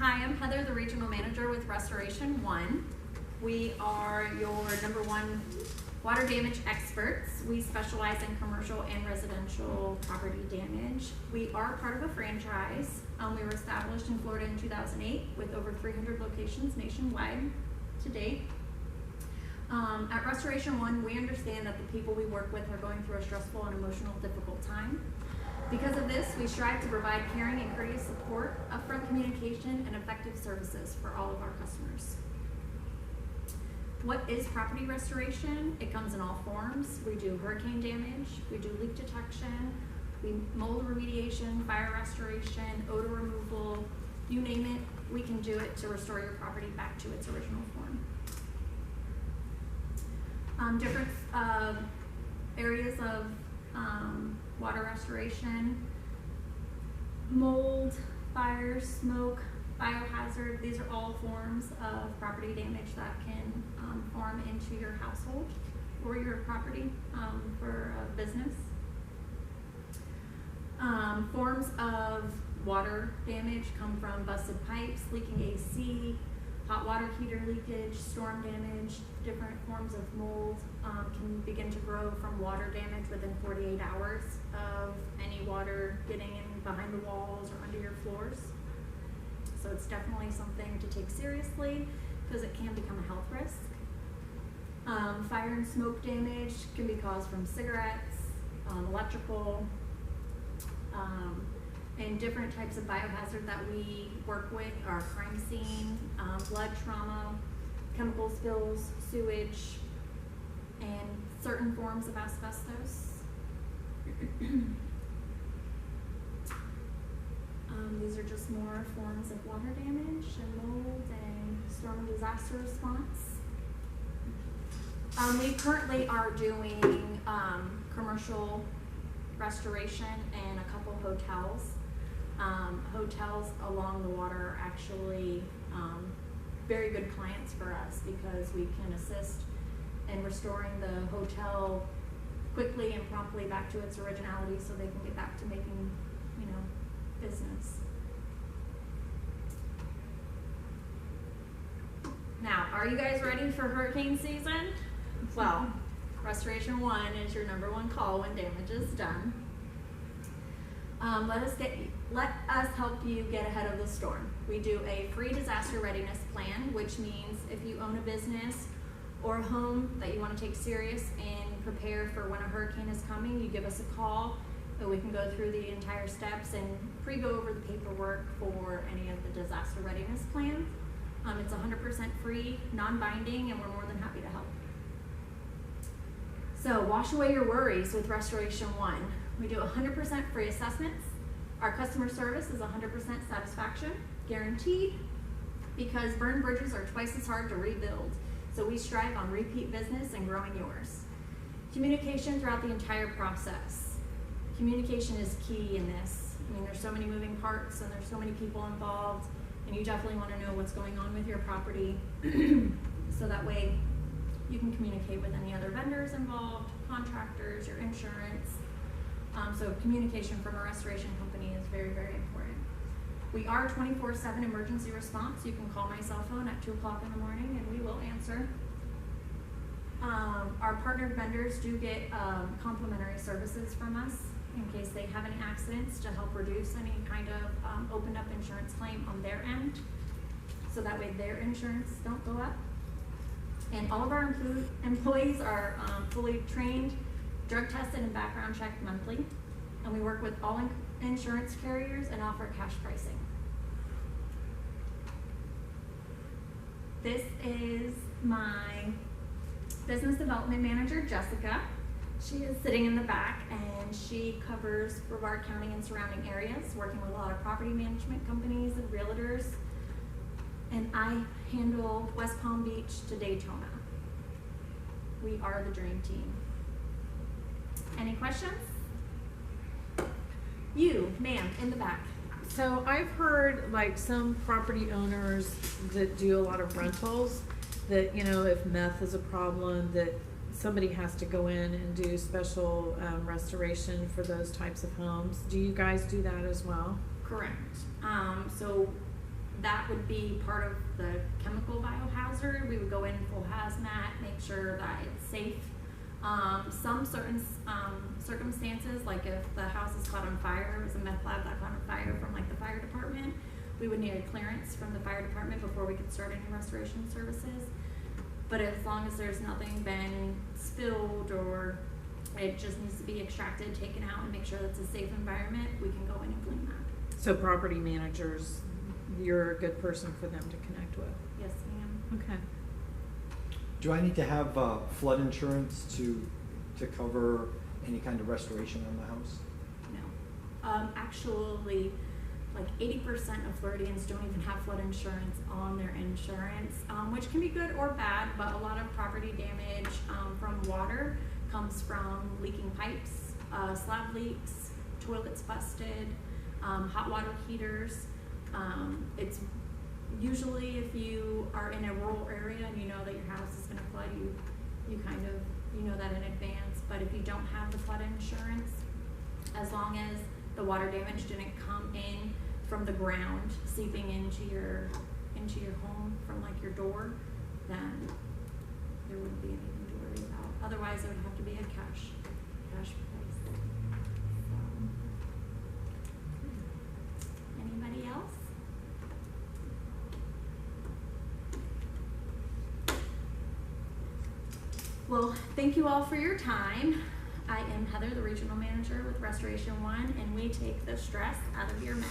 Hi, I'm Heather, the Regional Manager with Restoration One. We are your #1 water damage experts. We specialize in commercial and residential property damage. We are part of a franchise. We were established in Florida in 2008 with over 300 locations nationwide to date. At Restoration One, we understand that the people we work with are going through a stressful and emotional difficult time. Because of this, we strive to provide caring and courteous support, upfront communication, and effective services for all of our customers. What is property restoration? It comes in all forms. We do hurricane damage, we do leak detection, we mold remediation, fire restoration, odor removal, you name it, we can do it to restore your property back to its original form. Different areas of water restoration: mold, fire, smoke, biohazard. These are all forms of property damage that can form into your household or your property for a business. Forms of water damage come from busted pipes, leaking AC, hot water heater leakage, storm damage. Different forms of mold can begin to grow from water damage within 48 hours of any water getting in behind the walls or under your floors. So it's definitely something to take seriously because it can become a health risk. Fire and smoke damage can be caused from cigarettes, electrical, and different types of biohazard that we work with are crime scene, blood trauma, chemical spills, sewage, and certain forms of asbestos. These are just more forms of water damage and mold and storm and disaster response. We currently are doing commercial restoration in a couple hotels. Hotels along the water are actually very good clients for us because we can assist in restoring the hotel quickly and promptly back to its originality so they can get back to making, business. Now, are you guys ready for hurricane season? Well, Restoration One is your #1 call when damage is done. Let us help you get ahead of the storm. We do a free disaster readiness plan, which means if you own a business or a home that you want to take serious and prepare for when a hurricane is coming, you give us a call and we can go through the entire steps and go over the paperwork for any of the disaster readiness plan. It's 100% free, non-binding, and we're more than happy to help. So wash away your worries with Restoration One. We do 100% free assessments. Our customer service is 100% satisfaction, guaranteed, because burned bridges are twice as hard to rebuild. So we strive on repeat business and growing yours. Communication throughout the entire process. Communication is key in this. I mean, there's so many moving parts and there's so many people involved, and you definitely want to know what's going on with your property so that way you can communicate with any other vendors involved, contractors, your insurance. So communication from a restoration company is very, very important. We are 24/7 emergency response. You can call my cell phone at 2 o'clock in the morning and we will answer. Our partnered vendors do get complimentary services from us in case they have any accidents to help reduce any kind of opened up insurance claim on their end. So that way their insurance don't go up. And all of our employees are fully trained, drug tested, and background checked monthly. And we work with all insurance carriers and offer cash pricing. This is my business development manager, Jessica. She is sitting in the back and she covers Brevard County and surrounding areas, working with a lot of property management companies and realtors. And I handle West Palm Beach to Daytona. We are the dream team. Any questions? You, ma'am, in the back. So I've heard like some property owners that do a lot of rentals that, if meth is a problem, that somebody has to go in and do special restoration for those types of homes. Do you guys do that as well? Correct. So that would be part of the chemical biohazard. We would go in full hazmat, make sure that it's safe. Some certain circumstances, like if the house is caught on fire, it was a meth lab that caught on fire from like the fire department, we would need a clearance from the fire department before we could start any restoration services. But as long as there's nothing been spilled or it just needs to be extracted, taken out, and make sure that's a safe environment, we can go in and clean that. So property managers, you're a good person for them to connect with. Yes, ma'am. Okay. Do I need to have flood insurance to cover any kind of restoration on the house? No. Actually, like 80% of Floridians don't even have flood insurance on their insurance, which can be good or bad, but a lot of property damage from water comes from leaking pipes, slab leaks, toilets busted, hot water heaters. It's usually if you are in a rural area and you know that your house is going to flood, you kind of, you know that in advance. But if you don't have the flood insurance, as long as the water damage didn't come in from the ground, seeping into your home from like your door, then there wouldn't be anything to worry about. Otherwise, it would have to be a cash price. So, anybody else? Well, thank you all for your time. I am Heather, the Regional Manager with Restoration One, and we take the stress out of your mess.